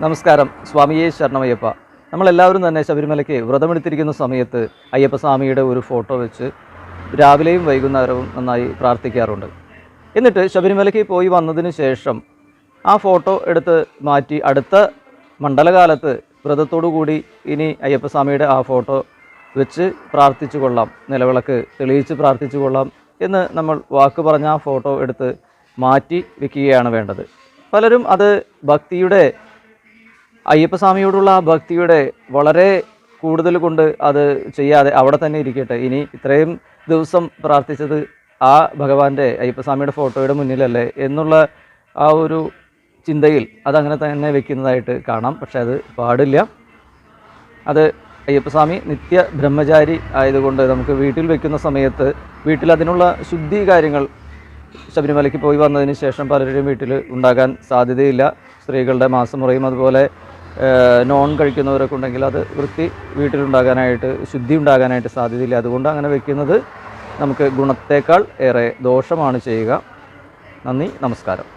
നമസ്കാരം. സ്വാമിയെ ശരണമയ്യപ്പ. നമ്മളെല്ലാവരും തന്നെ ശബരിമലയ്ക്ക് വ്രതമെടുത്തിരിക്കുന്ന സമയത്ത് അയ്യപ്പസ്വാമിയുടെ ഒരു ഫോട്ടോ വെച്ച് രാവിലെയും വൈകുന്നേരവും നന്നായി പ്രാർത്ഥിക്കാറുണ്ട്. എന്നിട്ട് ശബരിമലയ്ക്ക് പോയി വന്നതിന് ശേഷം ആ ഫോട്ടോ എടുത്ത് മാറ്റി അടുത്ത മണ്ഡലകാലത്ത് വ്രതത്തോടു കൂടി ഇനി അയ്യപ്പസ്വാമിയുടെ ആ ഫോട്ടോ വെച്ച് പ്രാർത്ഥിച്ചു കൊള്ളാം, നിലവിളക്ക് തെളിയിച്ച് പ്രാർത്ഥിച്ചു കൊള്ളാം എന്ന് നമ്മൾ വാക്ക് പറഞ്ഞ ആ ഫോട്ടോ എടുത്ത് മാറ്റി വയ്ക്കുകയാണ് വേണ്ടത്. പലരും അത് ഭക്തിയുടെ അയ്യപ്പസ്വാമിയോടുള്ള ഭക്തിയുടെ വളരെ കൂടുതൽ കൊണ്ട് അത് ചെയ്യാതെ അവിടെ തന്നെ ഇരിക്കട്ടെ, ഇനി ഇത്രയും ദിവസം പ്രാർത്ഥിച്ചത് ആ ഭഗവാന്റെ അയ്യപ്പസ്വാമിയുടെ ഫോട്ടോയുടെ മുന്നിലല്ലേ എന്നുള്ള ആ ഒരു ചിന്തയിൽ അതങ്ങനെ തന്നെ വെക്കുന്നതായിട്ട് കാണാം. പക്ഷെ അത് പാടില്ല. അത് അയ്യപ്പസ്വാമി നിത്യ ബ്രഹ്മചാരി ആയതുകൊണ്ട് നമുക്ക് വീട്ടിൽ വെക്കുന്ന സമയത്ത് വീട്ടിൽ അതിനുള്ള ശുദ്ധി കാര്യങ്ങൾ ശബരിമലയ്ക്ക് പോയി വന്നതിന് ശേഷം പലരുടെയും വീട്ടിൽ ഉണ്ടാകാൻ സാധ്യതയില്ല. സ്ത്രീകളുടെ മാസമുറയും അതുപോലെ നോൺ കഴിക്കുന്നവരൊക്കെ ഉണ്ടെങ്കിൽ അത് വൃത്തി വീട്ടിലുണ്ടാകാനായിട്ട് ശുദ്ധി ഉണ്ടാകാനായിട്ട് സാധ്യതയില്ല. അതുകൊണ്ട് അങ്ങനെ വെക്കുന്നത് നമുക്ക് ഗുണത്തേക്കാൾ ഏറെ ദോഷമാണ് ചെയ്യുക. നന്ദി, നമസ്കാരം.